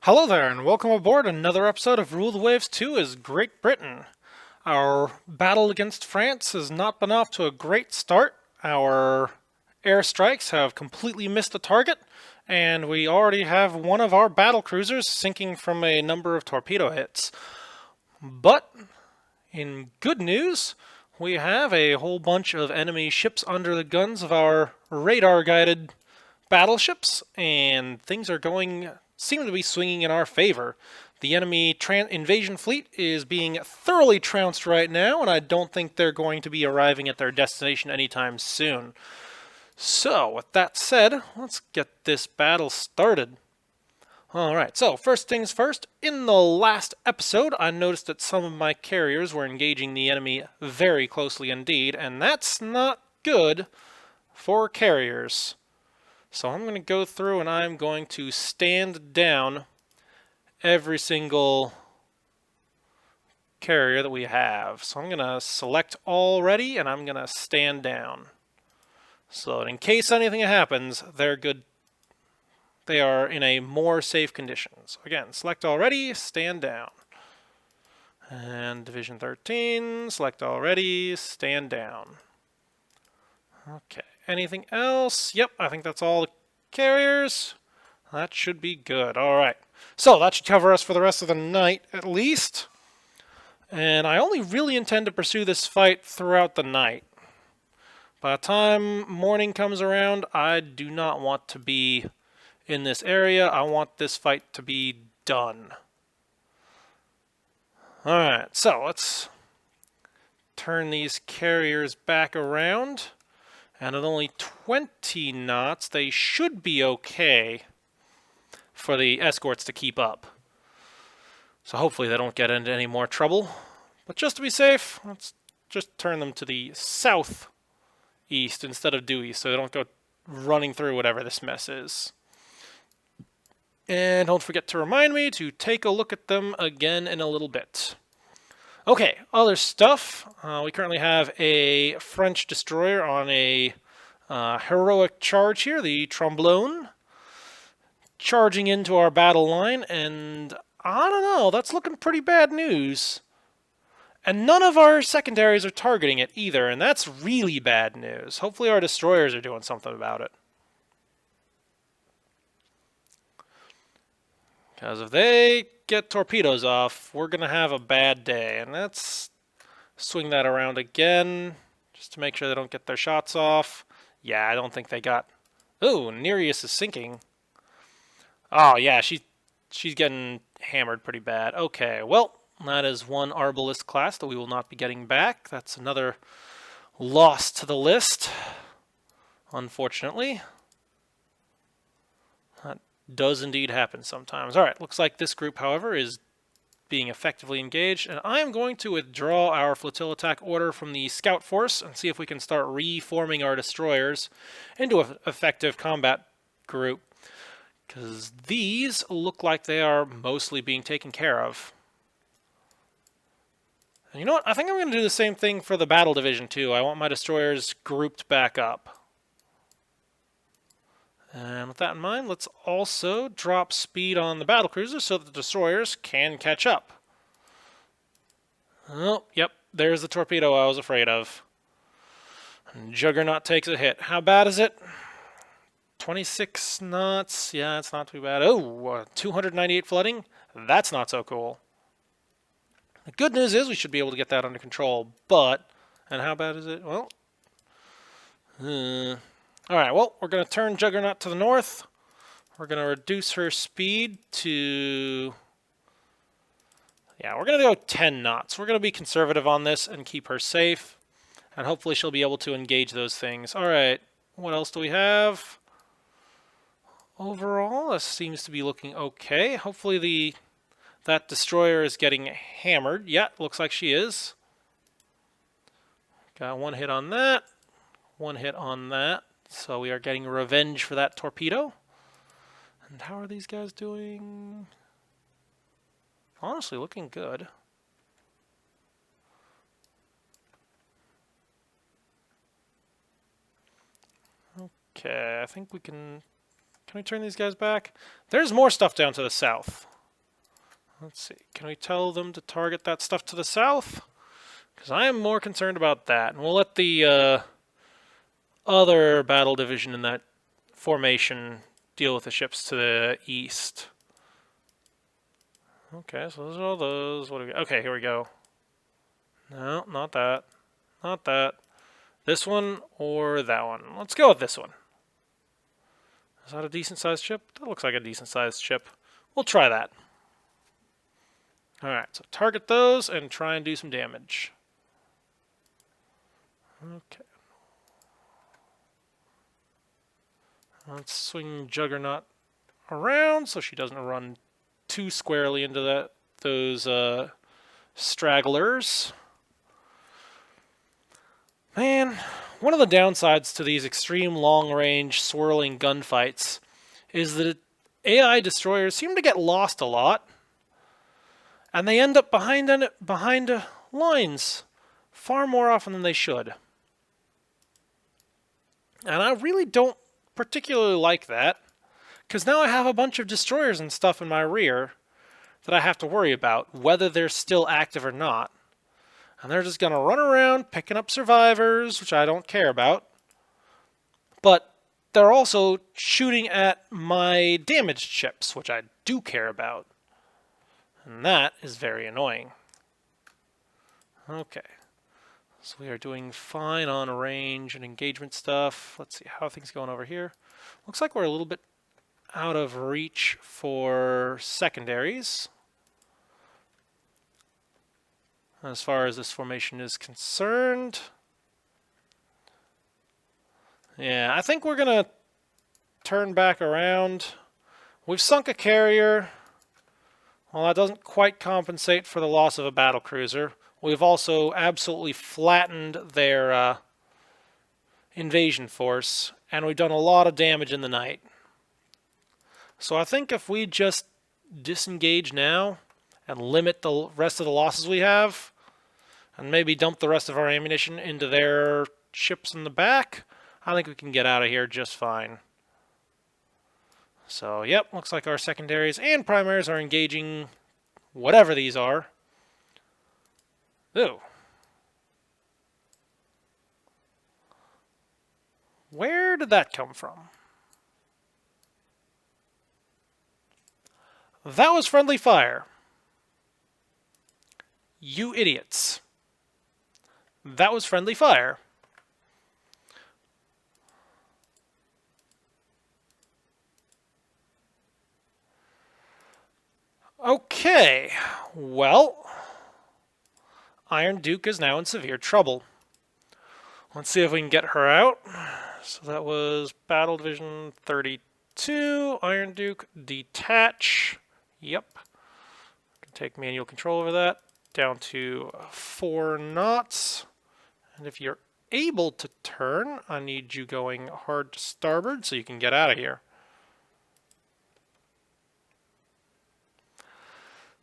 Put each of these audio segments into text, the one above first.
Hello there, and welcome aboard another episode of Rule the Waves 2 as Great Britain. Our battle against France has not been off to a great start. Our airstrikes have completely missed the target, and we already have one of our battle cruisers sinking from a number of torpedo hits. But, in good news, we have a whole bunch of enemy ships under the guns of our radar-guided battleships, and things are seem to be swinging in our favor. The enemy invasion fleet is being thoroughly trounced right now, and I don't think they're going to be arriving at their destination anytime soon. So, with that said, let's get this battle started. Alright, so first things first, in the last episode I noticed that some of my carriers were engaging the enemy very closely indeed, and that's not good for carriers. So I'm going to go through and I'm going to stand down every single carrier that we have. So I'm going to select all ready and I'm going to stand down. So that in case anything happens, they're good. They are in a more safe condition. So again, select all ready, stand down. And Division 13, select all ready, stand down. Okay. Anything else? Yep, I think that's all the carriers. That should be good. Alright. So that should cover us for the rest of the night, at least. And I only really intend to pursue this fight throughout the night. By the time morning comes around, I do not want to be in this area. I want this fight to be done. Alright, so let's turn these carriers back around. And at only 20 knots, they should be okay for the escorts to keep up. So hopefully they don't get into any more trouble. But just to be safe, let's just turn them to the southeast instead of due east, so they don't go running through whatever this mess is. And don't forget to remind me to take a look at them again in a little bit. Okay, other stuff. We currently have a French destroyer on a heroic charge here, the Tromblon, charging into our battle line, and I don't know, that's looking pretty bad news. And none of our secondaries are targeting it either, and that's really bad news. Hopefully our destroyers are doing something about it. Because if they get torpedoes off, we're going to have a bad day. And let's swing that around again, just to make sure they don't get their shots off. Yeah, I don't think they got... Ooh, Nereus is sinking. Oh, yeah, she's getting hammered pretty bad. Okay, well, that is one Arbalist class that we will not be getting back. That's another loss to the list, unfortunately. That does indeed happen sometimes. Alright, looks like this group, however, is being effectively engaged, and I am going to withdraw our flotilla attack order from the scout force and see if we can start reforming our destroyers into an effective combat group, because these look like they are mostly being taken care of. And you know what? I think I'm going to do the same thing for the battle division too. I want my destroyers grouped back up. And with that in mind, let's also drop speed on the battle cruisers so that the destroyers can catch up. Oh, yep, there's the torpedo I was afraid of. Juggernaut takes a hit. How bad is it? 26 knots. Yeah, it's not too bad. Oh, 298 flooding. That's not so cool. The good news is we should be able to get that under control, but... And how bad is it? Well... Alright, well, we're going to turn Juggernaut to the north. We're going to reduce her speed to... Yeah, we're going to go 10 knots. We're going to be conservative on this and keep her safe. And hopefully she'll be able to engage those things. Alright, what else do we have? Overall, this seems to be looking okay. Hopefully that destroyer is getting hammered. Yeah, looks like she is. Got one hit on that. One hit on that. So we are getting revenge for that torpedo. And how are these guys doing? Honestly, looking good. Okay, I think we can... Can we turn these guys back? There's more stuff down to the south. Let's see, can we tell them to target that stuff to the south? Because I am more concerned about that. And we'll let the other battle division in that formation deal with the ships to the east. Okay, so those are all those. What do we? Okay, here we go. No, not that. Not that. This one or that one. Let's go with this one. Is that a decent-sized ship? That looks like a decent-sized ship. We'll try that. Alright, so target those and try and do some damage. Okay. Let's swing Juggernaut around so she doesn't run too squarely into those stragglers. Man, one of the downsides to these extreme long-range swirling gunfights is that AI destroyers seem to get lost a lot, and they end up behind lines far more often than they should. And I really don't particularly like that, because now I have a bunch of destroyers and stuff in my rear that I have to worry about, whether they're still active or not. And they're just going to run around picking up survivors, which I don't care about. But they're also shooting at my damaged ships, which I do care about. And that is very annoying. Okay. So we are doing fine on range and engagement stuff. Let's see how things going over here. Looks like we're a little bit out of reach for secondaries, as far as this formation is concerned. Yeah, I think we're going to turn back around. We've sunk a carrier. Well, that doesn't quite compensate for the loss of a battlecruiser. We've also absolutely flattened their invasion force, and we've done a lot of damage in the night. So I think if we just disengage now and limit the rest of the losses we have, and maybe dump the rest of our ammunition into their ships in the back, I think we can get out of here just fine. So, yep, looks like our secondaries and primaries are engaging whatever these are. Ooh. Where did that come from? That was friendly fire. You idiots. That was friendly fire. Okay, well, Iron Duke is now in severe trouble. Let's see if we can get her out. So that was Battle Division 32, Iron Duke, detach. Yep. Can take manual control over that. Down to 4 knots. And if you're able to turn, I need you going hard to starboard so you can get out of here.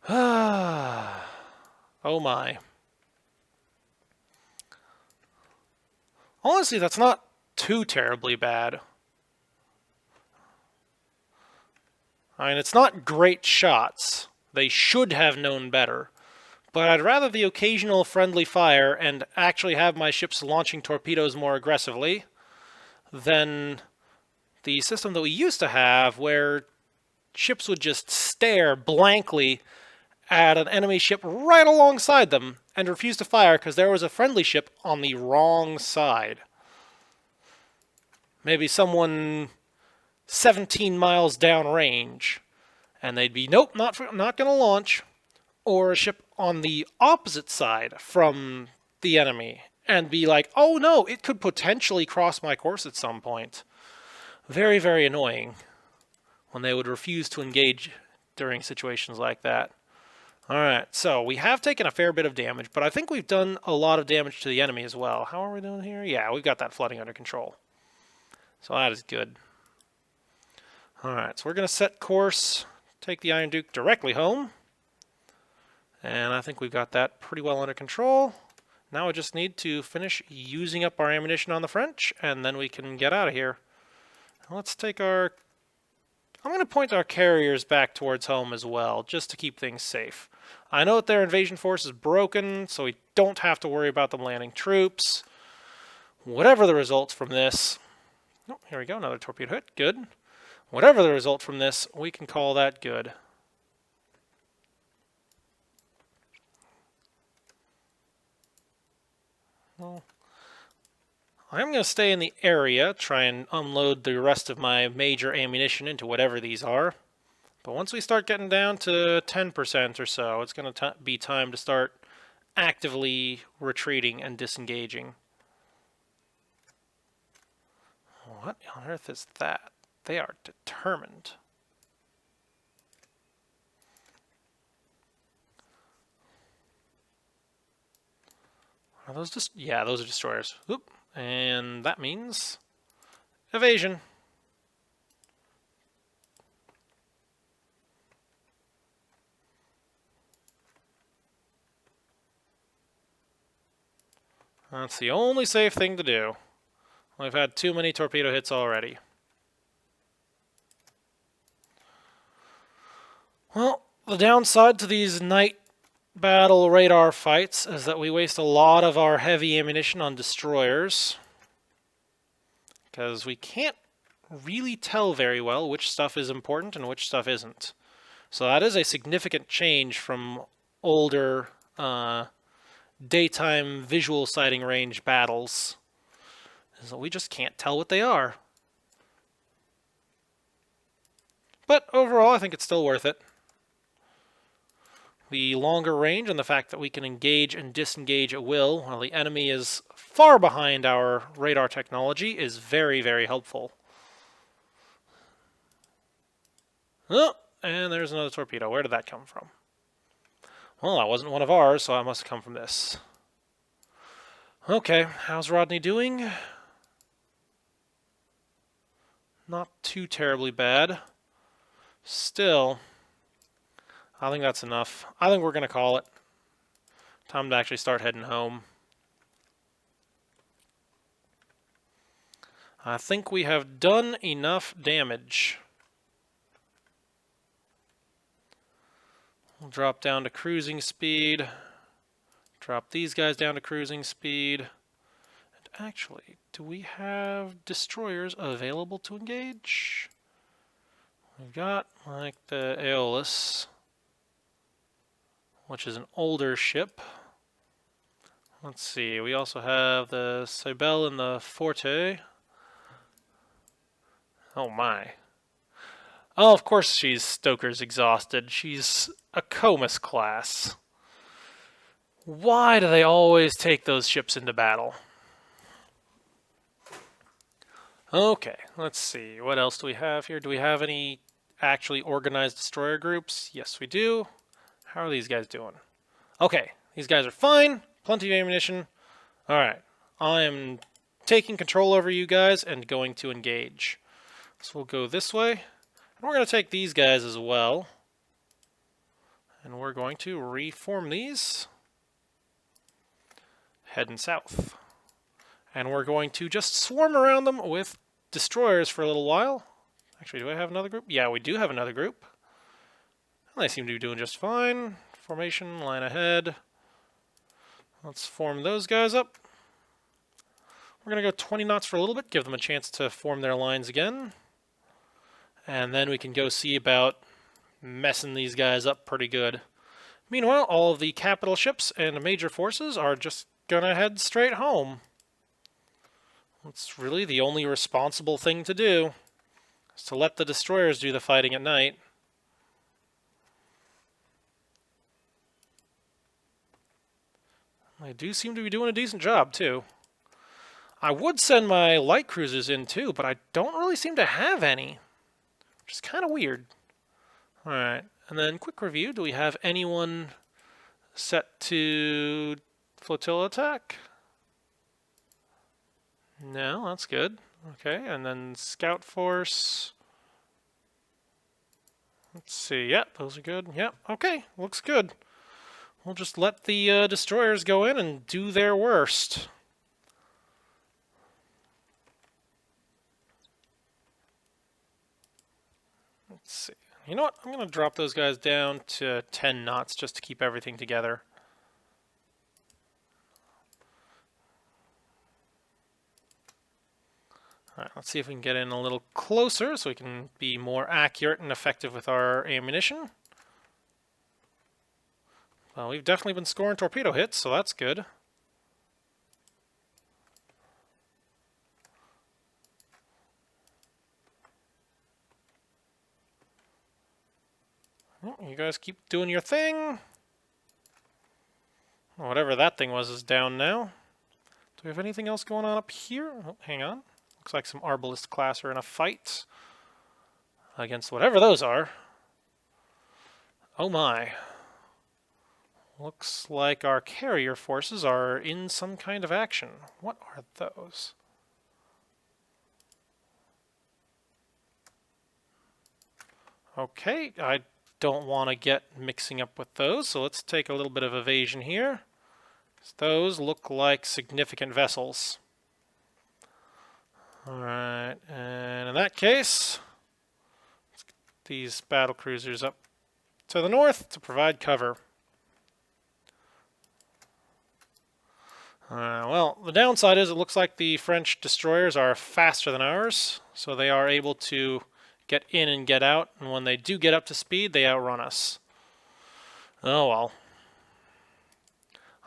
Oh my. Honestly, that's not too terribly bad. I mean, it's not great shots. They should have known better. But I'd rather the occasional friendly fire and actually have my ships launching torpedoes more aggressively than the system that we used to have where ships would just stare blankly at an enemy ship right alongside them and refuse to fire because there was a friendly ship on the wrong side. Maybe someone 17 miles downrange, and they'd be, nope, not going to launch. Or a ship on the opposite side from the enemy, and be like, oh no, it could potentially cross my course at some point. Very, very annoying when they would refuse to engage during situations like that. Alright, so we have taken a fair bit of damage, but I think we've done a lot of damage to the enemy as well. How are we doing here? Yeah, we've got that flooding under control. So that is good. Alright, so we're going to set course, take the Iron Duke directly home. And I think we've got that pretty well under control. Now I just need to finish using up our ammunition on the French, and then we can get out of here. Let's take our I'm going to point our carriers back towards home as well, just to keep things safe. I know that their invasion force is broken, so we don't have to worry about them landing troops. Whatever the results from this... Oh, here we go, another torpedo hit. Good. Whatever the result from this, we can call that good. Well, I'm going to stay in the area, try and unload the rest of my major ammunition into whatever these are. But once we start getting down to 10% or so, it's going to be time to start actively retreating and disengaging. What on earth is that? They are determined. Are those just... Yeah, those are destroyers. Oop. And that means evasion. That's the only safe thing to do. We've had too many torpedo hits already. Well, the downside to these night battle radar fights is that we waste a lot of our heavy ammunition on destroyers, because we can't really tell very well which stuff is important and which stuff isn't. So that is a significant change from older daytime visual sighting range battles, is that we just can't tell what they are. But overall, I think it's still worth it. The longer range and the fact that we can engage and disengage at will while the enemy is far behind our radar technology is very, very helpful. Oh, and there's another torpedo. Where did that come from? Well, that wasn't one of ours, so that must have come from this. Okay, how's Rodney doing? Not too terribly bad. Still... I think that's enough. I think we're going to call it. Time to actually start heading home. I think we have done enough damage. We'll drop down to cruising speed. Drop these guys down to cruising speed. And actually, do we have destroyers available to engage? We've got, like, the Aeolus, which is an older ship. Let's see, we also have the Cybele and the Forte. Oh my. Oh, of course she's Stoker's Exhausted. She's a Comus class. Why do they always take those ships into battle? Okay, let's see. What else do we have here? Do we have any actually organized destroyer groups? Yes, we do. How are these guys doing? Okay, these guys are fine. Plenty of ammunition. Alright, I am taking control over you guys and going to engage. So we'll go this way. And we're going to take these guys as well. And we're going to reform these. Heading south. And we're going to just swarm around them with destroyers for a little while. Actually, do I have another group? Yeah, we do have another group. They seem to be doing just fine. Formation, line ahead. Let's form those guys up. We're going to go 20 knots for a little bit, give them a chance to form their lines again. And then we can go see about messing these guys up pretty good. Meanwhile, all of the capital ships and major forces are just going to head straight home. That's really the only responsible thing to do, is to let the destroyers do the fighting at night. They do seem to be doing a decent job, too. I would send my light cruisers in, too, but I don't really seem to have any, which is kind of weird. Alright, and then quick review. Do we have anyone set to flotilla attack? No, that's good. Okay, and then scout force. Let's see. Yep, those are good. Yep, okay, looks good. We'll just let the destroyers go in and do their worst. Let's see. You know what? I'm going to drop those guys down to 10 knots just to keep everything together. Alright, let's see if we can get in a little closer so we can be more accurate and effective with our ammunition. Well, we've definitely been scoring torpedo hits, so that's good. Oh, you guys keep doing your thing. Whatever that thing was is down now. Do we have anything else going on up here? Oh, hang on. Looks like some Arbalist class are in a fight against whatever those are. Oh my. Looks like our carrier forces are in some kind of action. What are those? Okay, I don't want to get mixing up with those, so let's take a little bit of evasion here. Those look like significant vessels. Alright, and in that case, let's get these battle cruisers up to the north to provide cover. Well, the downside is it looks like the French destroyers are faster than ours, so they are able to get in and get out, and when they do get up to speed, they outrun us. Oh well.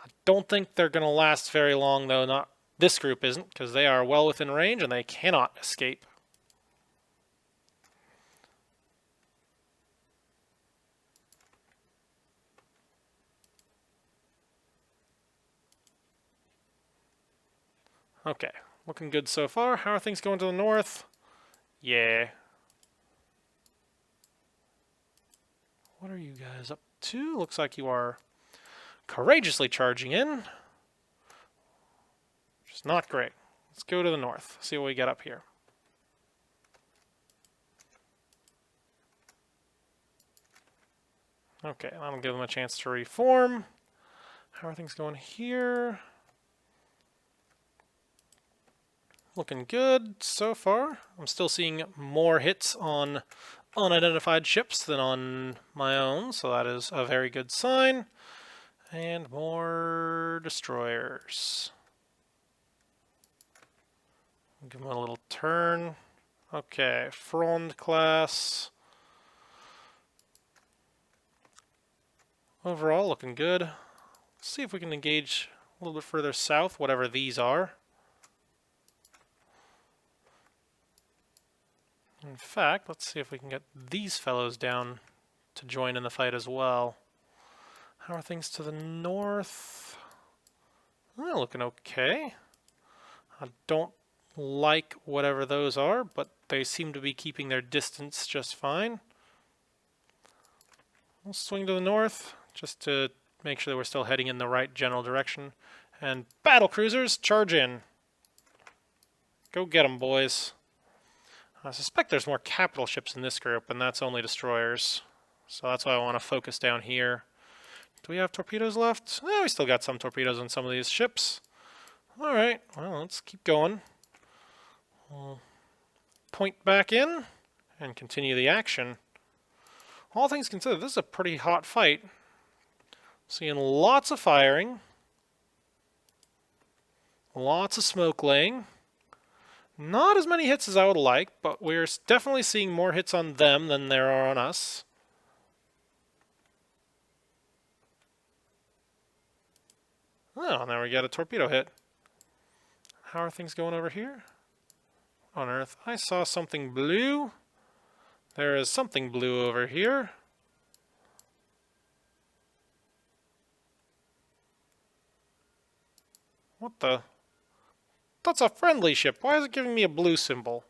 I don't think they're going to last very long, though. Not this group isn't, because they are well within range and they cannot escape. Okay, looking good so far. How are things going to the north? Yeah. What are you guys up to? Looks like you are courageously charging in. Which is not great. Let's go to the north, see what we get up here. Okay, that'll give them a chance to reform. How are things going here? Looking good so far. I'm still seeing more hits on unidentified ships than on my own, so that is a very good sign. And more destroyers. Give them a little turn. Okay, Frond class. Overall, looking good. Let's see if we can engage a little bit further south, whatever these are. In fact, let's see if we can get these fellows down to join in the fight as well. How are things to the north? They're looking okay. I don't like whatever those are, but they seem to be keeping their distance just fine. We'll swing to the north just to make sure that we're still heading in the right general direction. And battle cruisers, charge in. Go get them, boys. I suspect there's more capital ships in this group, and that's only destroyers. So that's why I want to focus down here. Do we have torpedoes left? Eh, we still got some torpedoes on some of these ships. Alright, well, let's keep going. We'll point back in and continue the action. All things considered, this is a pretty hot fight. Seeing lots of firing. Lots of smoke laying. Not as many hits as I would like, but we're definitely seeing more hits on them than there are on us. Oh, now we got a torpedo hit. How are things going over here? On Earth, I saw something blue. There is something blue over here. What the? That's a friendly ship. Why is it giving me a blue symbol?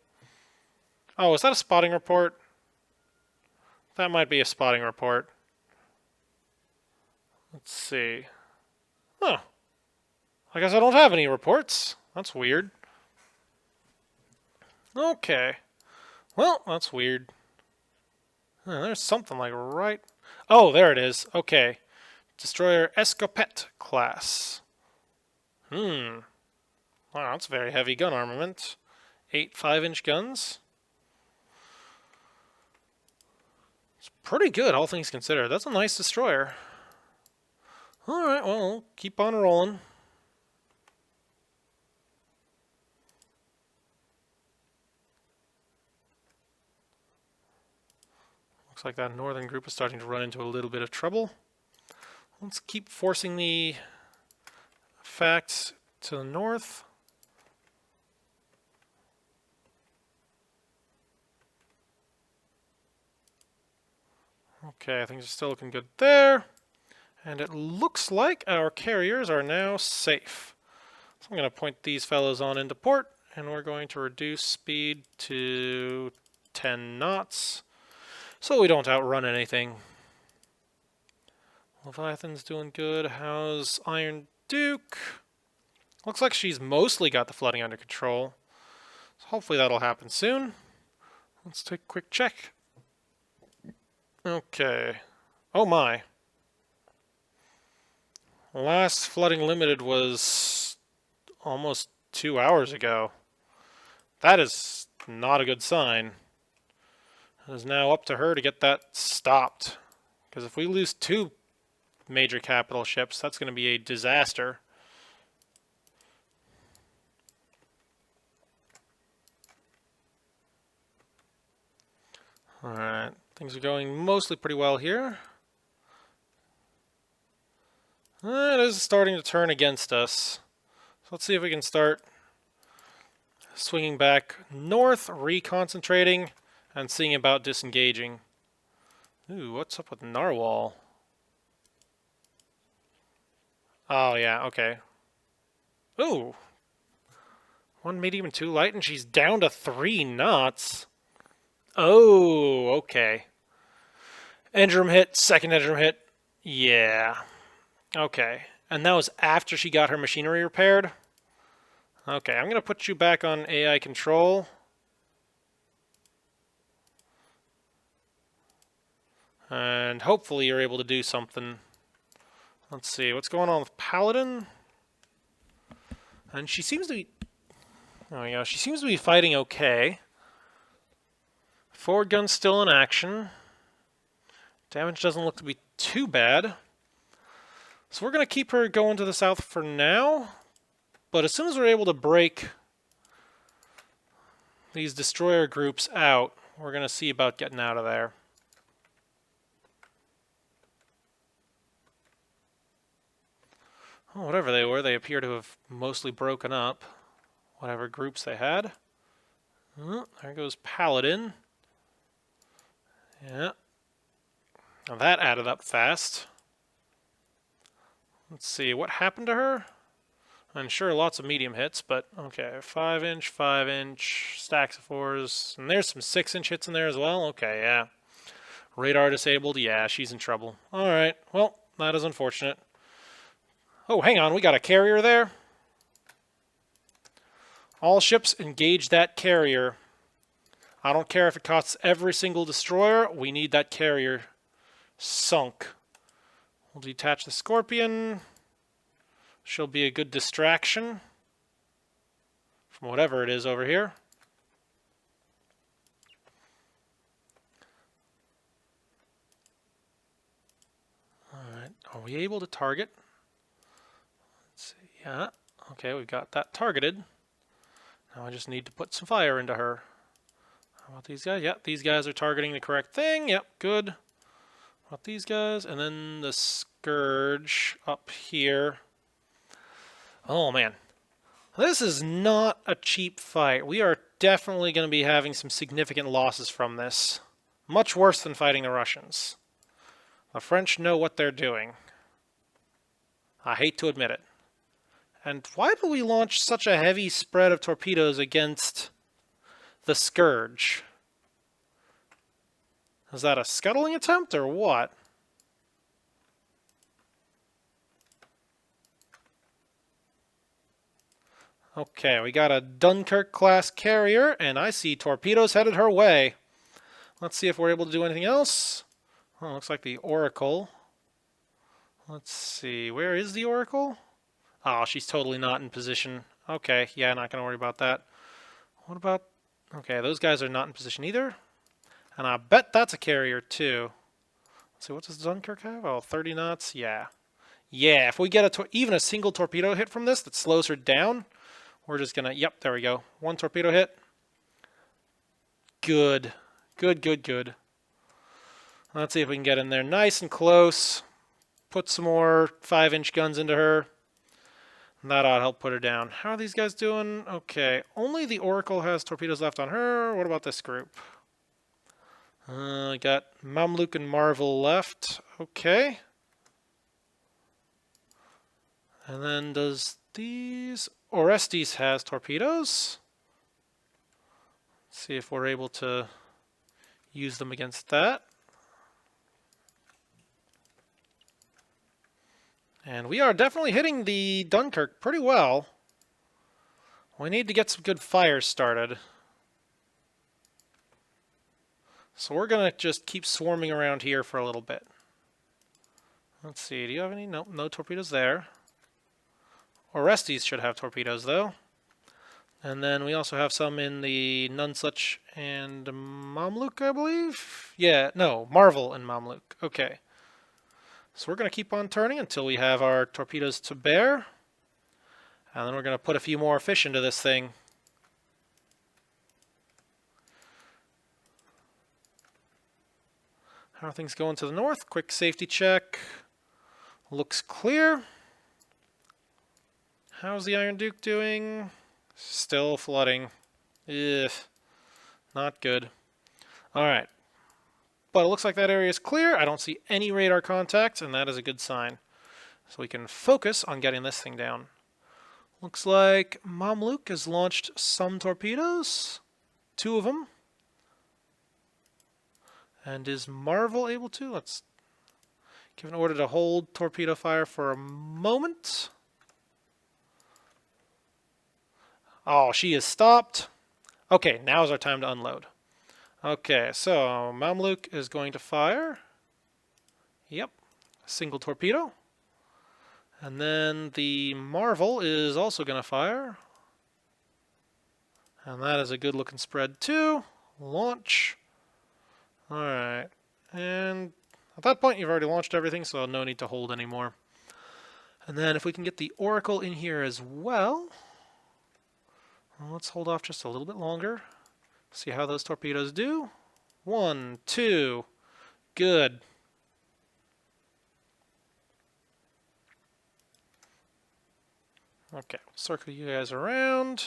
Oh, is that a spotting report? That might be a spotting report. Let's see. Oh. I guess I don't have any reports. That's weird. Okay. Well, that's weird. There's something like right... Oh, there it is. Okay. Destroyer Escopette class. Wow, that's very heavy gun armament. 8 5-inch guns. Pretty good, all things considered. That's a nice destroyer. Alright, well, keep on rolling. Looks like that northern group is starting to run into a little bit of trouble. Let's keep forcing the facts to the north. Okay, things are still looking good there. And it looks like our carriers are now safe. So I'm going to point these fellows on into port, and we're going to reduce speed to 10 knots so we don't outrun anything. Leviathan's doing good. How's Iron Duke? Looks like she's mostly got the flooding under control. So hopefully that'll happen soon. Let's take a quick check. Okay. Oh my. Last flooding limited was almost 2 hours ago. That is not a good sign. It is now up to her to get that stopped. Because if we lose 2 major capital ships, that's going to be a disaster. Alright, things are going mostly pretty well here. It is starting to turn against us. So let's see if we can start swinging back north, reconcentrating, and seeing about disengaging. Ooh, what's up with Narwhal? Oh, yeah, okay. Ooh. 1 medium and 2 light, and she's down to 3 knots. Oh, okay. Engine hit, second engine hit. Yeah. Okay. And that was after she got her machinery repaired? Okay, I'm going to put you back on AI control. And hopefully you're able to do something. Let's see, what's going on with Paladin? And she seems to be... Oh yeah, she seems to be fighting okay. Forward gun's still in action. Damage doesn't look to be too bad. So we're going to keep her going to the south for now. But as soon as we're able to break these destroyer groups out, we're going to see about getting out of there. Oh, whatever they were, they appear to have mostly broken up. Whatever groups they had. Oh, there goes Paladin. Yeah. Now that added up fast. Let's see, what happened to her? I'm sure lots of medium hits, but okay. 5-inch, stacks of 4s. And there's some 6-inch hits in there as well. Okay, yeah. Radar disabled. Yeah, she's in trouble. Alright, well, that is unfortunate. Oh, hang on, we got a carrier there. All ships engage that carrier. I don't care if it costs every single destroyer. We need that carrier sunk. We'll detach the Scorpion. She'll be a good distraction from whatever it is over here. Alright, are we able to target? Let's see, yeah. Okay, we've got that targeted. Now I just need to put some fire into her. How about these guys? Yep, these guys are targeting the correct thing. Yep, good. How about these guys? And then the Scourge up here. Oh, man. This is not a cheap fight. We are definitely going to be having some significant losses from this. Much worse than fighting the Russians. The French know what they're doing. I hate to admit it. And why do we launch such a heavy spread of torpedoes against the Scourge? Is that a scuttling attempt or what? Okay, we got a Dunkirk-class carrier, and I see torpedoes headed her way. Let's see if we're able to do anything else. Oh, looks like the Oracle. Let's see, where is the Oracle? Oh, she's totally not in position. Okay, yeah, not going to worry about that. What about... Okay, those guys are not in position either. And I bet that's a carrier, too. Let's see, what does Dunkirk have? Oh, 30 knots. Yeah. Yeah, if we get even a single torpedo hit from this that slows her down, we're just going to... Yep, there we go. One torpedo hit. Good. Good, good, good. Let's see if we can get in there nice and close. Put some more 5-inch guns into her. That ought to help put her down. How are these guys doing? Okay, only the Oracle has torpedoes left on her. What about this group? Got Mamluk and Marvel left. Okay. And then does these... Orestes has torpedoes. Let's see if we're able to use them against that. And we are definitely hitting the Dunkirk pretty well. We need to get some good fires started. So we're going to just keep swarming around here for a little bit. Let's see, do you have any? Nope, no torpedoes there. Orestes should have torpedoes, though. And then we also have some in the Nunsuch and Mamluk, I believe? Yeah, no, Marvel and Mamluk. Okay. So we're going to keep on turning until we have our torpedoes to bear. And then we're going to put a few more fish into this thing. How are things going to the north? Quick safety check. Looks clear. How's the Iron Duke doing? Still flooding. Ugh. Not good. Alright. But it looks like that area is clear. I don't see any radar contacts, and that is a good sign. So we can focus on getting this thing down. Looks like Mamluk has launched some torpedoes. 2 of them. And is Marvel able to? Let's give an order to hold torpedo fire for a moment. Oh, she is stopped. Okay, now's our time to unload. Okay, so Mamluk is going to fire. Yep, a single torpedo. And then the Marvel is also going to fire. And that is a good looking spread too. Launch. Alright, and at that point you've already launched everything, so no need to hold anymore. And then if we can get the Oracle in here as well, let's hold off just a little bit longer. See how those torpedoes do. 1, 2, good. Okay, circle you guys around.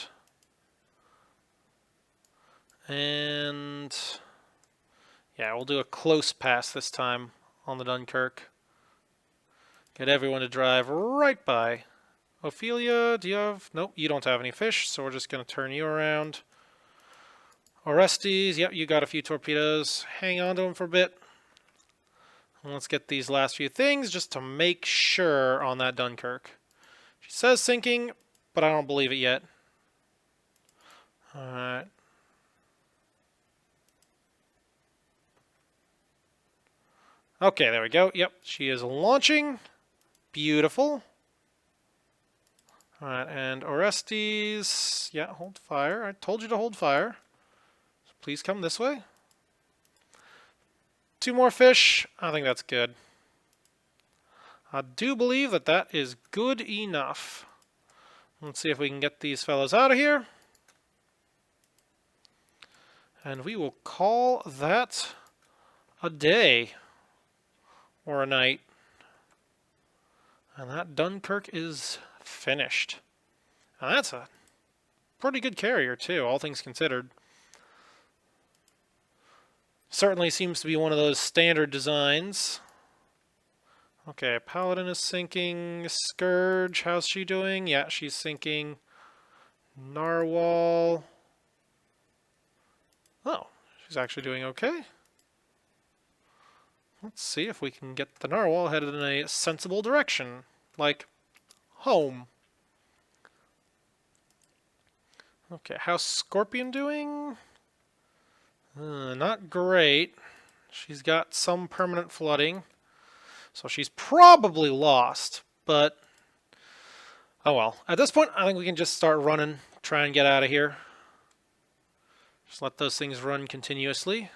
And yeah, we'll do a close pass this time on the Dunkirk. Get everyone to drive right by. Ophelia, do you have... Nope, you don't have any fish, so we're just going to turn you around. Orestes, yep, you got a few torpedoes. Hang on to them for a bit. And let's get these last few things just to make sure on that Dunkirk. She says sinking, but I don't believe it yet. Alright. Okay, there we go. Yep, she is launching. Beautiful. Alright, and Orestes... Yeah, hold fire. I told you to hold fire. So please come this way. 2 more fish. I think that's good. I do believe that that is good enough. Let's see if we can get these fellows out of here. And we will call that a day. Or a night. And that Dunkirk is finished. And that's a pretty good carrier too, all things considered. Certainly seems to be one of those standard designs. Okay, Paladin is sinking. Scourge, how's she doing? Yeah, she's sinking. Narwhal. Oh, she's actually doing okay. Let's see if we can get the Narwhal headed in a sensible direction, like home. Okay, how's Scorpion doing? Not great. She's got some permanent flooding, so she's probably lost, but oh well. At this point, I think we can just start running, try and get out of here. Just let those things run continuously.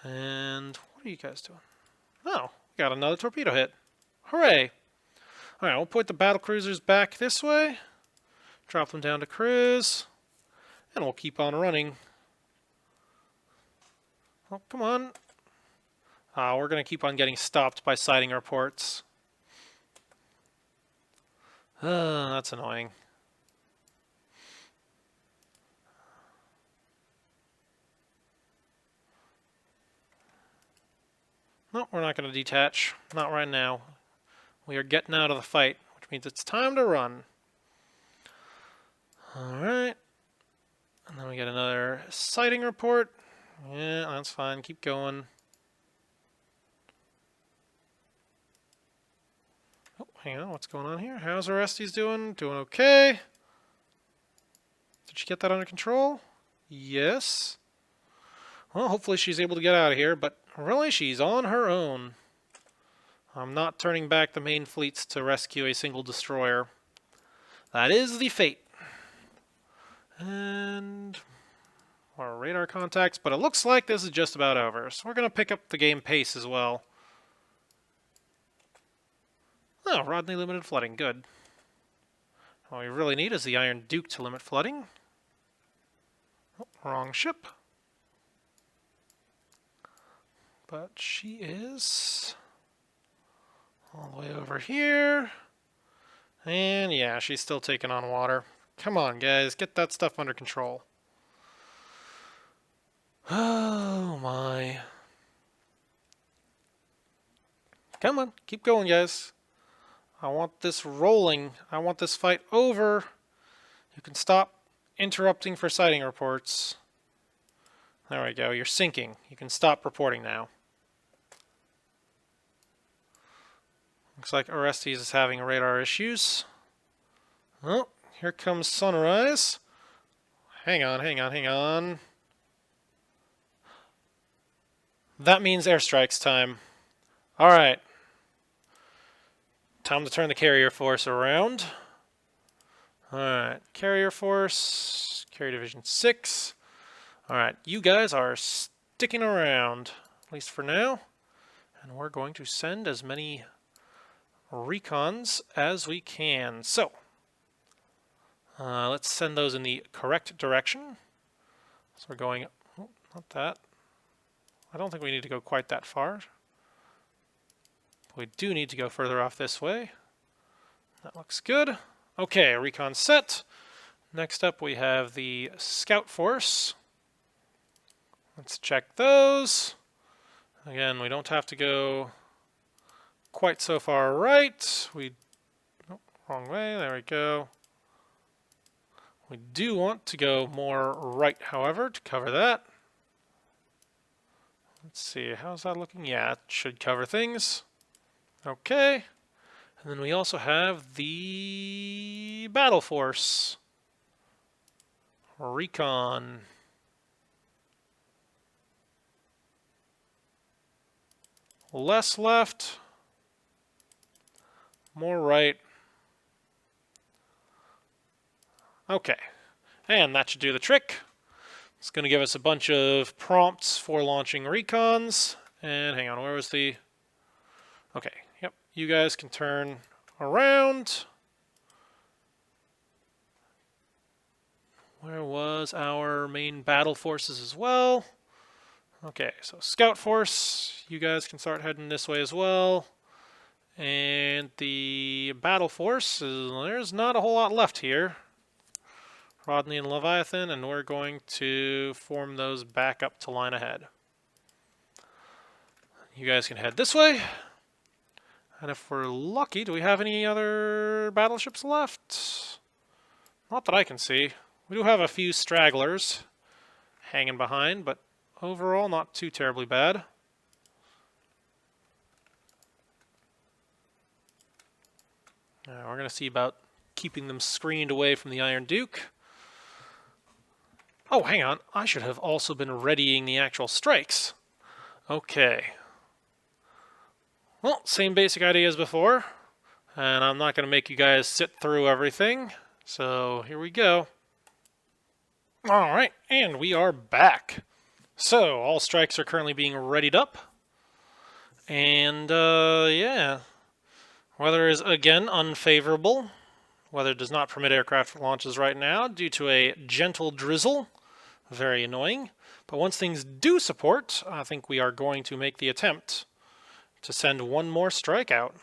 And what are you guys doing? Oh, got another torpedo hit. Hooray! Alright, we'll point the battle cruisers back this way. Drop them down to cruise. And we'll keep on running. Oh, come on. We're going to keep on getting stopped by sighting reports. That's annoying. No, we're not going to detach. Not right now. We are getting out of the fight, which means it's time to run. Alright. And then we get another sighting report. Yeah, that's fine. Keep going. Oh, hang on. What's going on here? How's Orestes doing? Doing okay. Did she get that under control? Yes. Well, hopefully she's able to get out of here, but really she's on her own. I'm not turning back the main fleets to rescue a single destroyer. That is the fate. And our radar contacts, but it looks like this is just about over. So we're going to pick up the game pace as well. Oh, Rodney limited flooding, good. What we really need is the Iron Duke to limit flooding. Oh, wrong ship. But she is all the way over here. And yeah, she's still taking on water. Come on, guys, get that stuff under control. Oh my. Come on, keep going, guys. I want this rolling. I want this fight over. You can stop interrupting for sighting reports. There we go, you're sinking. You can stop reporting now. Looks like Orestes is having radar issues. Oh, here comes Sunrise. Hang on, hang on, hang on. That means airstrikes time. Alright. Time to turn the carrier force around. Alright, carrier force, carrier division 6. Alright, you guys are sticking around, at least for now. And we're going to send as many recons as we can. So, let's send those in the correct direction. So we're going, oh, not that. I don't think we need to go quite that far. But we do need to go further off this way. That looks good. Okay, recon set. Next up we have the scout force. Let's check those. Again, we don't have to go quite so far right. Oh, wrong way, there we go. We do want to go more right, however, to cover that. Let's see, how's that looking? Yeah, it should cover things. Okay. And then we also have the battle force. Recon. Less left. More right. Okay. And that should do the trick. It's going to give us a bunch of prompts for launching recons. And hang on, where was the... Okay, yep. You guys can turn around. Where was our main battle forces as well? Okay, so scout force, you guys can start heading this way as well. And the battle force, there's not a whole lot left here. Rodney and Leviathan, and we're going to form those back up to line ahead. You guys can head this way. And if we're lucky, do we have any other battleships left? Not that I can see. We do have a few stragglers hanging behind, but overall not too terribly bad. We're going to see about keeping them screened away from the Iron Duke. Oh, hang on. I should have also been readying the actual strikes. Okay. Well, same basic idea as before. And I'm not going to make you guys sit through everything. So here we go. Alright, and we are back. So, all strikes are currently being readied up. And, yeah. Weather is again unfavorable. Weather does not permit aircraft launches right now due to a gentle drizzle. Very annoying. But once things do support, I think we are going to make the attempt to send one more strike out.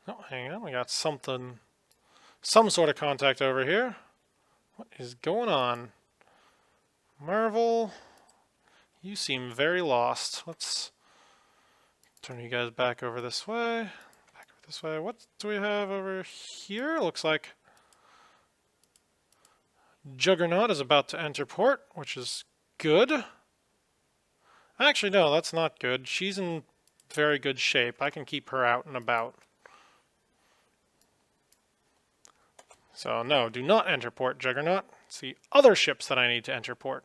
Oh, hang on, we got something, some sort of contact over here. What is going on? Marvel, you seem very lost. Let's turn you guys back over this way. Back over this way. What do we have over here? Looks like Juggernaut is about to enter port, which is good. Actually, no, that's not good. She's in very good shape. I can keep her out and about. So, no, do not enter port, Juggernaut. It's the other ships that I need to enter port.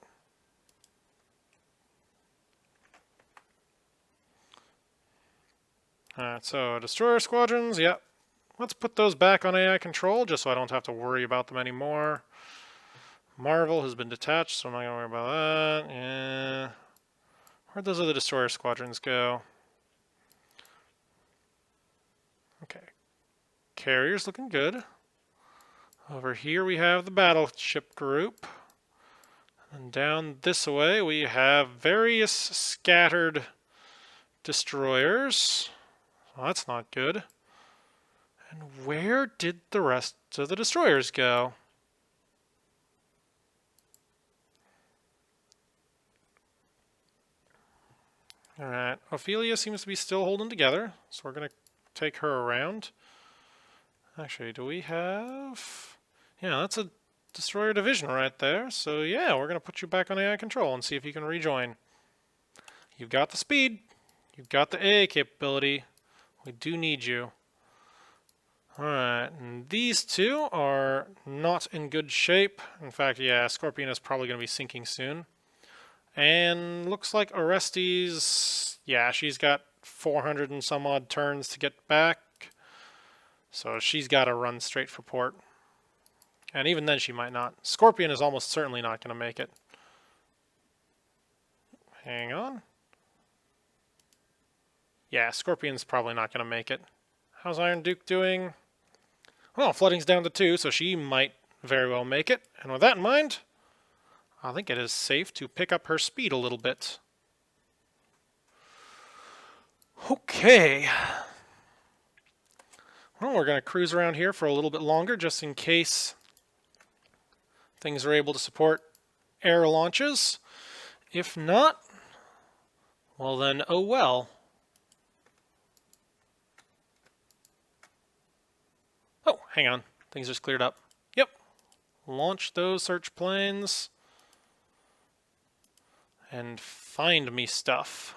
Alright, so destroyer squadrons, yep. Let's put those back on AI control, just so I don't have to worry about them anymore. Marvel has been detached, so I'm not going to worry about that. Yeah. Where'd those other destroyer squadrons go? Okay. Carrier's looking good. Over here we have the battleship group. And down this way we have various scattered destroyers. Well, that's not good. And where did the rest of the destroyers go? Alright, Ophelia seems to be still holding together, so we're going to take her around. Actually, do we have... Yeah, that's a destroyer division right there. So yeah, we're going to put you back on AI control and see if you can rejoin. You've got the speed. You've got the AA capability. We do need you. Alright, and these two are not in good shape. In fact, yeah, Scorpion is probably going to be sinking soon. And looks like Orestes, yeah, she's got 400 and some odd turns to get back. So she's got to run straight for port. And even then she might not. Scorpion is almost certainly not going to make it. Hang on. Yeah, Scorpion's probably not going to make it. How's Iron Duke doing? Well, flooding's down to 2, so she might very well make it. And with that in mind, I think it is safe to pick up her speed a little bit. Okay. Well, we're going to cruise around here for a little bit longer, just in case things are able to support air launches. If not, well then, oh well. Oh, hang on. Things just cleared up. Yep. Launch those search planes. And find me stuff.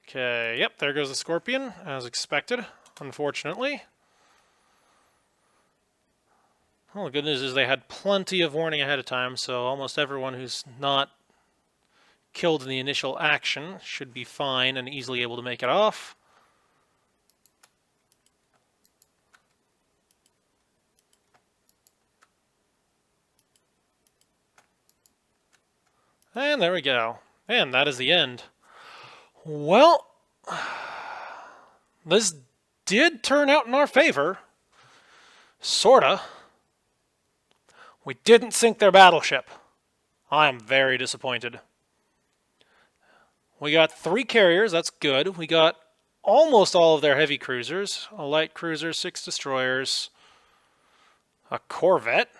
Okay, yep, there goes the Scorpion, as expected, unfortunately. Well, the good news is they had plenty of warning ahead of time, so almost everyone who's not killed in the initial action should be fine and easily able to make it off. And there we go. And that is the end. Well, this did turn out in our favor. Sorta. We didn't sink their battleship. I am very disappointed. We got 3 carriers, that's good. We got almost all of their heavy cruisers. A light cruiser, 6 destroyers. A corvette?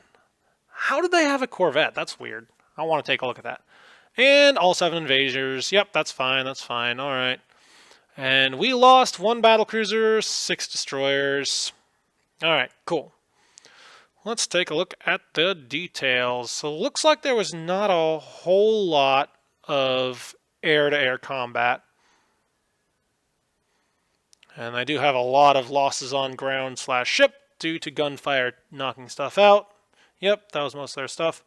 How did they have a corvette? That's weird. I want to take a look at that. And all 7 invaders. Yep, that's fine, that's fine. Alright. And we lost 1 battlecruiser, 6 destroyers. Alright, cool. Let's take a look at the details. So it looks like there was not a whole lot of air-to-air combat. And I do have a lot of losses on ground/ship due to gunfire knocking stuff out. Yep, that was most of their stuff.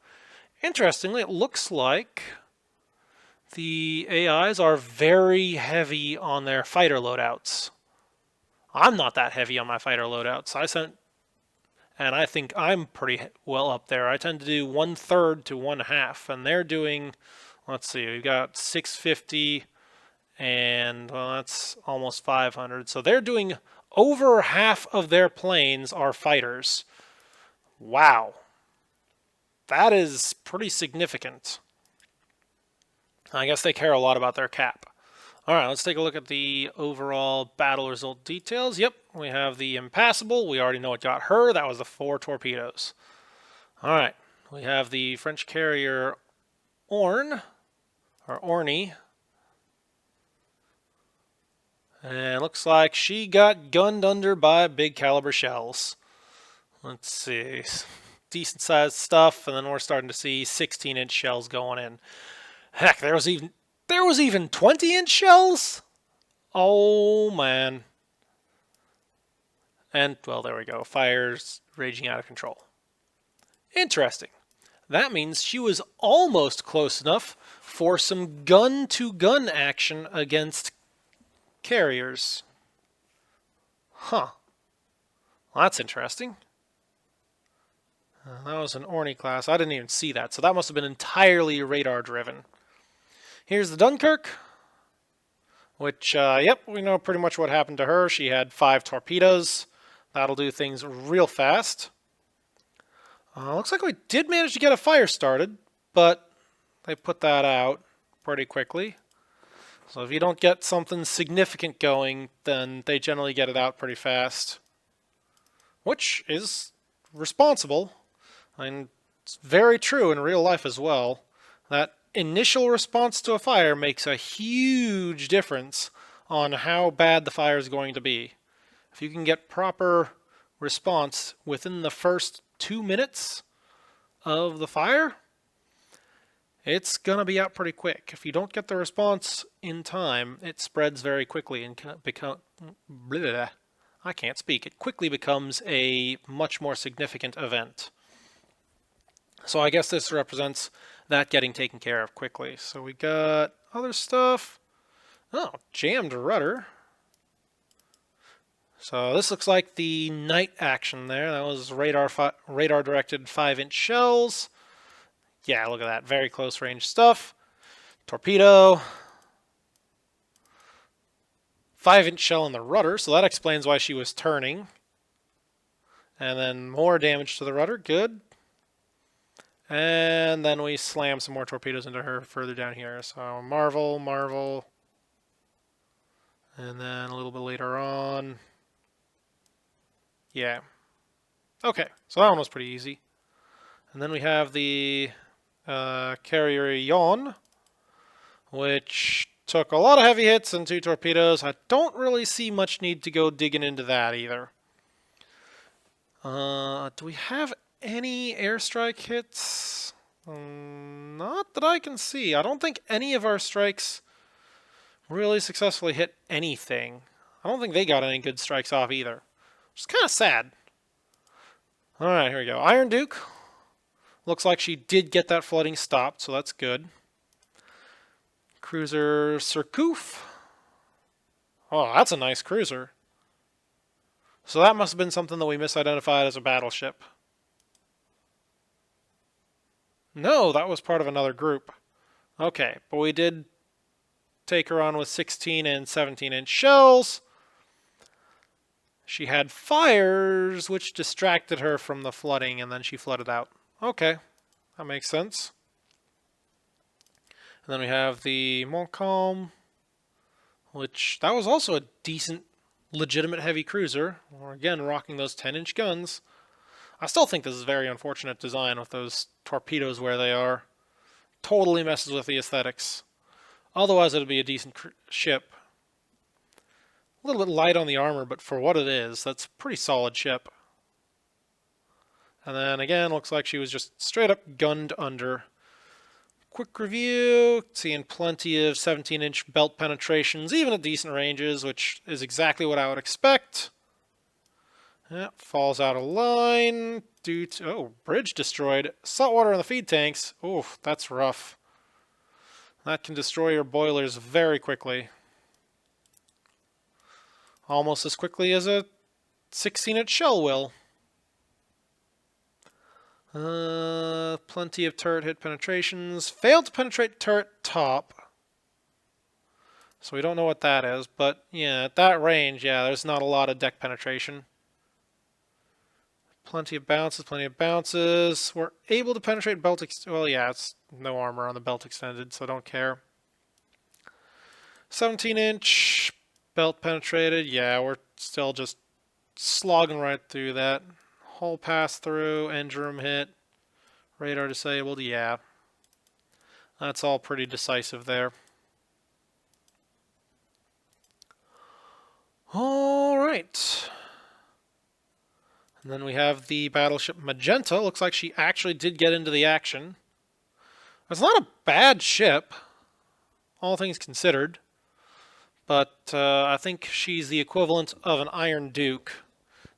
Interestingly, it looks like The AIs are very heavy on their fighter loadouts. I'm not that heavy on my fighter loadouts. And I think I'm pretty well up there. I tend to do 1/3 to 1/2, and they're doing, let's see, we've got 650, and well, that's almost 500. So they're doing over half of their planes are fighters. Wow. That is pretty significant. I guess they care a lot about their cap. Alright, let's take a look at the overall battle result details. Yep, we have the Impassable. We already know what got her. That was the 4 torpedoes. Alright, we have the French carrier Orne, or Orny. And it looks like she got gunned under by big caliber shells. Let's see, decent sized stuff, and then we're starting to see 16-inch shells going in. Heck, there was even 20-inch shells? Oh man. And well, there we go. Fire's raging out of control. Interesting. That means she was almost close enough for some gun-to-gun action against carriers. Huh. Well, that's interesting. That was an Orny class. I didn't even see that, so that must have been entirely radar-driven. Here's the Dunkirk, which, yep, we know pretty much what happened to her. She had 5 torpedoes. That'll do things real fast. Looks like we did manage to get a fire started, but they put that out pretty quickly. So if you don't get something significant going, then they generally get it out pretty fast. Which is responsible. I mean, it's very true in real life as well. That initial response to a fire makes a huge difference on how bad the fire is going to be. If you can get proper response within the first 2 minutes of the fire, it's going to be out pretty quick. If you don't get the response in time, it spreads very quickly and can become... I can't speak. It quickly becomes a much more significant event. So I guess this represents that getting taken care of quickly. So we got other stuff. Oh, jammed rudder. So this looks like the night action there. That was radar directed 5-inch shells. Yeah, look at that. Very close range stuff. Torpedo. 5-inch shell in the rudder, so that explains why she was turning. And then more damage to the rudder. Good. And then we slam some more torpedoes into her further down here. So Marvel, Marvel. And then a little bit later on. Yeah. Okay, so that one was pretty easy. And then we have the carrier Yon, which took a lot of heavy hits and 2 torpedoes. I don't really see much need to go digging into that either. Do we have any airstrike hits? Not that I can see. I don't think any of our strikes really successfully hit anything. I don't think they got any good strikes off either. Which is kind of sad. Alright, here we go. Iron Duke. Looks like she did get that flooding stopped, so that's good. Cruiser Surcouf. Oh, that's a nice cruiser. So that must have been something that we misidentified as a battleship. No, that was part of another group. Okay, but we did take her on with 16 and 17-inch shells. She had fires, which distracted her from the flooding, and then she flooded out. Okay, that makes sense. And then we have the Montcalm, which that was also a decent, legitimate heavy cruiser. We're again rocking those 10-inch guns. I still think this is very unfortunate design with those torpedoes where they are. Totally messes with the aesthetics. Otherwise, it would be a decent ship. A little bit light on the armor, but for what it is, that's a pretty solid ship. And then again, looks like she was just straight up gunned under. Quick review, seeing plenty of 17-inch belt penetrations, even at decent ranges, which is exactly what I would expect. Yep, falls out of line due to, oh, bridge destroyed. Saltwater in the feed tanks. Oof, that's rough. That can destroy your boilers very quickly. Almost as quickly as a 16-inch shell will. Plenty of turret hit penetrations. Failed to penetrate turret top. So we don't know what that is, but yeah, at that range, yeah, there's not a lot of deck penetration. Plenty of bounces, plenty of bounces. We're able to penetrate belt well, yeah, it's no armor on the belt extended, so don't care. 17-inch belt penetrated. Yeah, we're still just slogging right through that. Hull pass through, engine room hit, radar disabled. Yeah, that's all pretty decisive there. All right. And then we have the battleship Magenta. Looks like she actually did get into the action. It's not a bad ship, all things considered. But I think she's the equivalent of an Iron Duke,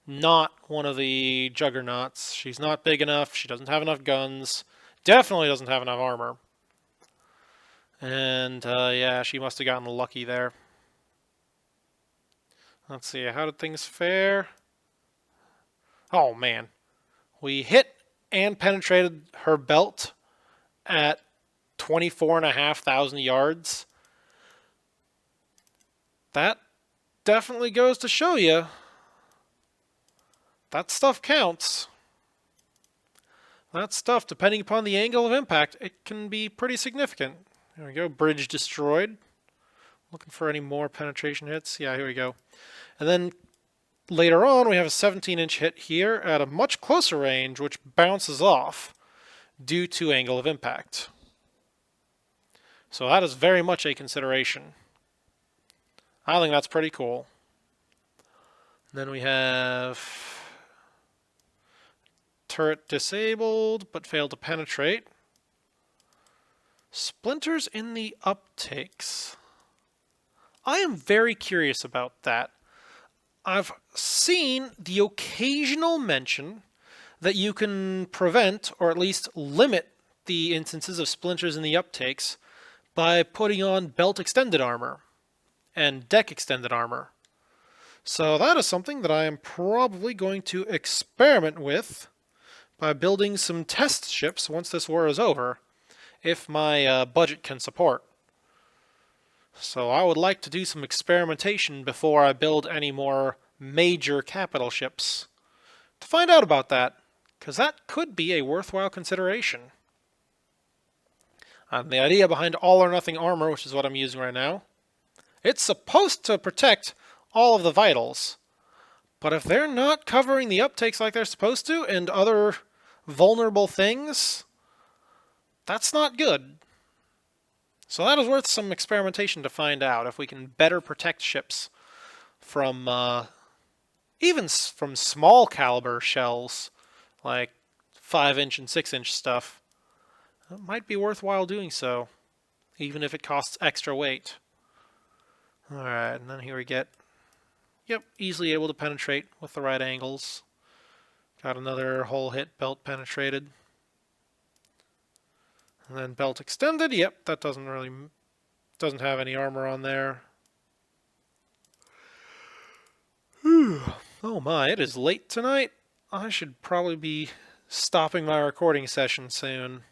not one of the juggernauts. She's not big enough. She doesn't have enough guns. Definitely doesn't have enough armor. And yeah, she must have gotten lucky there. Let's see, how did things fare? Oh man, we hit and penetrated her belt at 24,500 yards. That definitely goes to show you that stuff counts. That stuff, depending upon the angle of impact, it can be pretty significant. There we go, bridge destroyed. Looking for any more penetration hits. Yeah, here we go. And then later on, we have a 17-inch hit here at a much closer range, which bounces off due to angle of impact. So that is very much a consideration. I think that's pretty cool. And then we have turret disabled, but failed to penetrate. Splinters in the uptakes. I am very curious about that. I've seen the occasional mention that you can prevent, or at least limit, the instances of splinters in the uptakes by putting on belt extended armor and deck extended armor. So that is something that I am probably going to experiment with by building some test ships once this war is over, if my budget can support. So I would like to do some experimentation before I build any more major capital ships to find out about that, because that could be a worthwhile consideration. And the idea behind all or nothing armor, which is what I'm using right now, it's supposed to protect all of the vitals, but if they're not covering the uptakes like they're supposed to and other vulnerable things, that's not good. So that is worth some experimentation to find out if we can better protect ships from even from small caliber shells like 5-inch and 6-inch stuff. It might be worthwhile doing so, even if it costs extra weight. Alright, and then here we get, yep, easily able to penetrate with the right angles. Got another hull hit, belt penetrated. And then belt extended, yep, that doesn't have any armor on there. Whew. Oh my, it is late tonight. I should probably be stopping my recording session soon.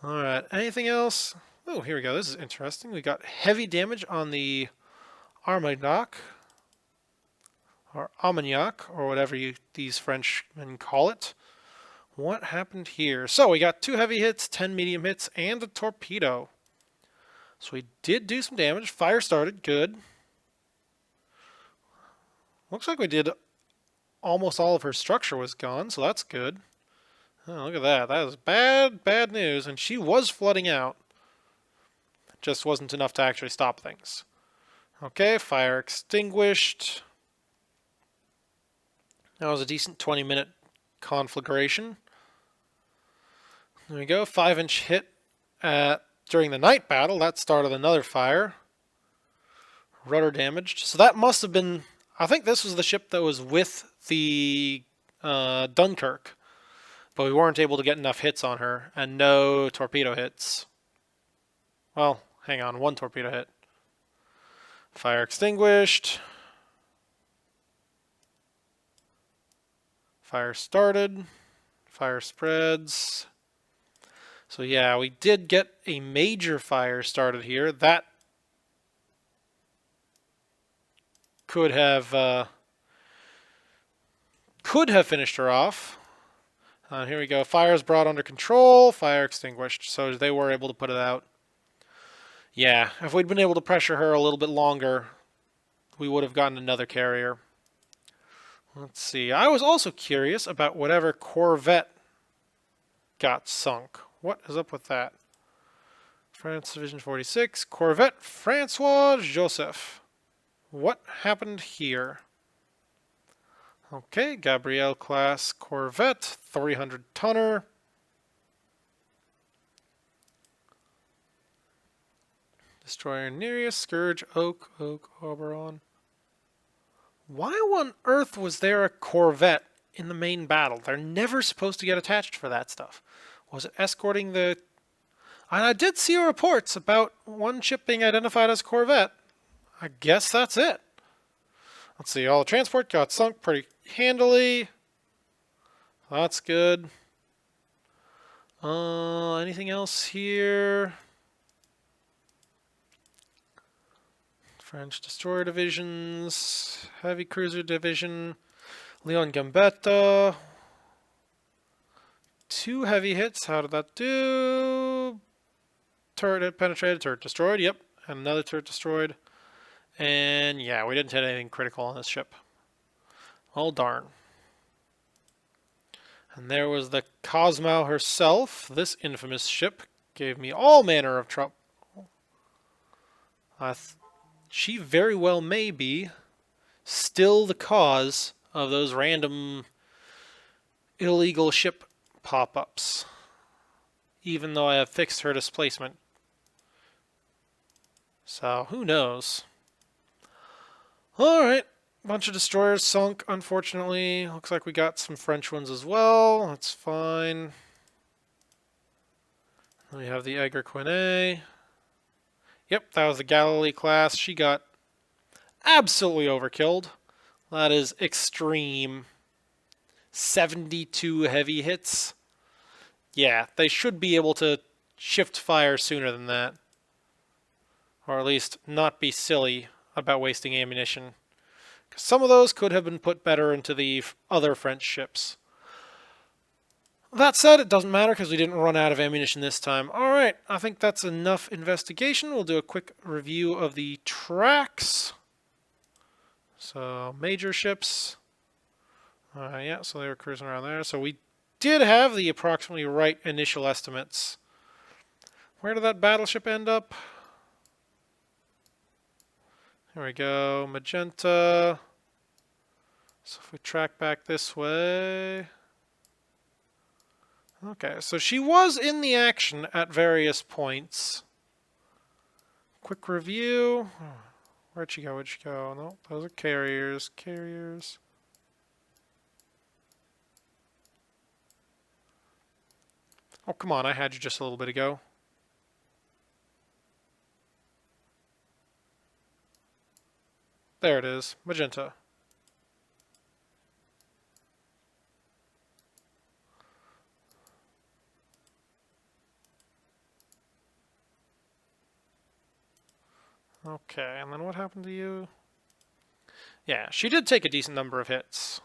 Alright, anything else? Oh, here we go, this is interesting. We got heavy damage on the Armagnac, or Armagnac, or whatever these Frenchmen call it. What happened here? So we got 2 heavy hits, 10 medium hits, and a torpedo. So we did do some damage. Fire started, good. Looks like we did almost all of her structure was gone, so that's good. Oh, look at that. That is bad, bad news. And she was flooding out. Just wasn't enough to actually stop things. Okay, fire extinguished. That was a decent 20-minute conflagration. There we go, 5-inch hit during the night battle. That started another fire. Rudder damaged. So that must have been, I think this was the ship that was with the Dunkirk. But we weren't able to get enough hits on her, and no torpedo hits. Well, hang on, one torpedo hit. Fire extinguished. Fire started. Fire spreads. So yeah, we did get a major fire started here. That could have finished her off. Here we go. Fire's brought under control. Fire extinguished. So they were able to put it out. Yeah, if we'd been able to pressure her a little bit longer, we would have gotten another carrier. Let's see. I was also curious about whatever corvette got sunk. What is up with that? France Division 46, Corvette Francois Joseph. What happened here? Okay, Gabrielle class Corvette, 300 tonner. Destroyer Nereus, Scourge, Oak, Oberon. Why on earth was there a Corvette in the main battle? They're never supposed to get attached for that stuff. Was it escorting the... And I did see reports about one ship being identified as a Corvette. I guess that's it. Let's see, all the transport got sunk pretty handily. That's good. Anything else here? French destroyer divisions, heavy cruiser division, Leon Gambetta. 2 heavy hits. How did that do? Turret hit penetrated, turret destroyed. Yep, and another turret destroyed. And yeah, we didn't hit anything critical on this ship. Oh darn. And there was the Cosmo herself. This infamous ship gave me all manner of trouble. She very well may be still the cause of those random illegal ship pop-ups, even though I have fixed her displacement. So, who knows? Alright, bunch of destroyers sunk, unfortunately. Looks like we got some French ones as well. That's fine. We have the Edgar Quinet. Yep, that was the Galilee class. She got absolutely overkilled. That is extreme. 72 heavy hits. Yeah, they should be able to shift fire sooner than that. Or at least not be silly about wasting ammunition. 'Cause some of those could have been put better into the other French ships. That said, it doesn't matter because we didn't run out of ammunition this time. Alright, I think that's enough investigation. We'll do a quick review of the tracks. So, major ships. Yeah, so they were cruising around there. So we did have the approximately right initial estimates. Where did that battleship end up? Here we go, magenta. So if we track back this way... Okay, so she was in the action at various points. Quick review. Where'd she go? Where'd she go? No, those are carriers. Carriers. Oh, come on, I had you just a little bit ago. There it is, magenta. Okay, and then what happened to you? Yeah, she did take a decent number of hits.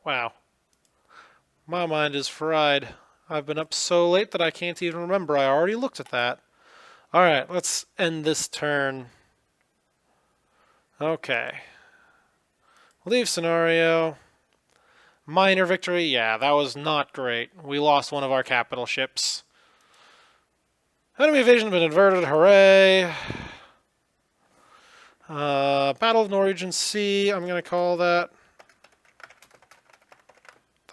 Wow. My mind is fried. I've been up so late that I can't even remember. I already looked at that. Alright, let's end this turn. Okay. Leave scenario. Minor victory. Yeah, that was not great. We lost one of our capital ships. Enemy evasion has been inverted. Hooray. Battle of Norwegian Sea. I'm going to call that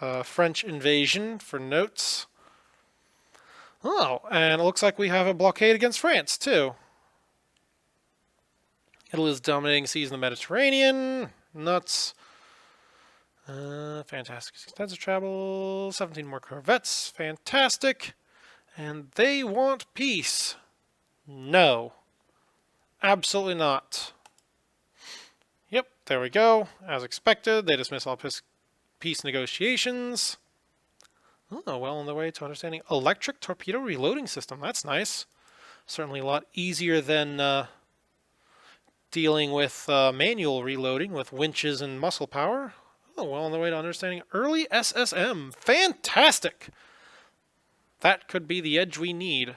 the French invasion for notes. Oh, and it looks like we have a blockade against France, too. Italy is dominating seas in the Mediterranean. Nuts. Fantastic. Extensive travel. 17 more corvettes. Fantastic. And they want peace. No. Absolutely not. Yep, there we go. As expected, they dismiss all peace negotiations. Oh, well on the way to understanding electric torpedo reloading system. That's nice. Certainly a lot easier than dealing with manual reloading with winches and muscle power. Oh, well on the way to understanding early SSM. Fantastic! That could be the edge we need.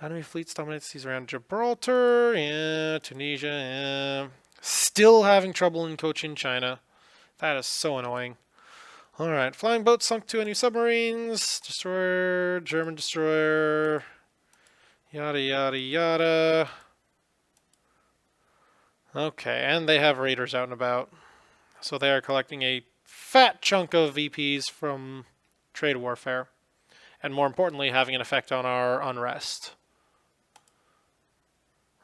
Enemy fleets dominate seas around Gibraltar, yeah, Tunisia, yeah. Still having trouble in Cochin, China. That is so annoying. Alright, flying boat sunk 2 enemy submarines, destroyer, German destroyer, yada yada yada. Okay, and they have raiders out and about. So they are collecting a fat chunk of VPs from trade warfare. And more importantly, having an effect on our unrest.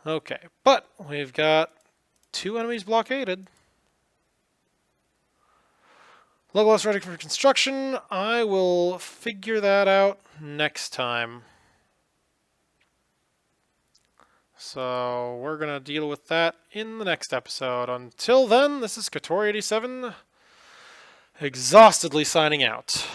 Okay, but we've got 2 enemies blockaded. Logos ready for construction. I will figure that out next time. So we're going to deal with that in the next episode. Until then, this is Katori87, exhaustedly signing out.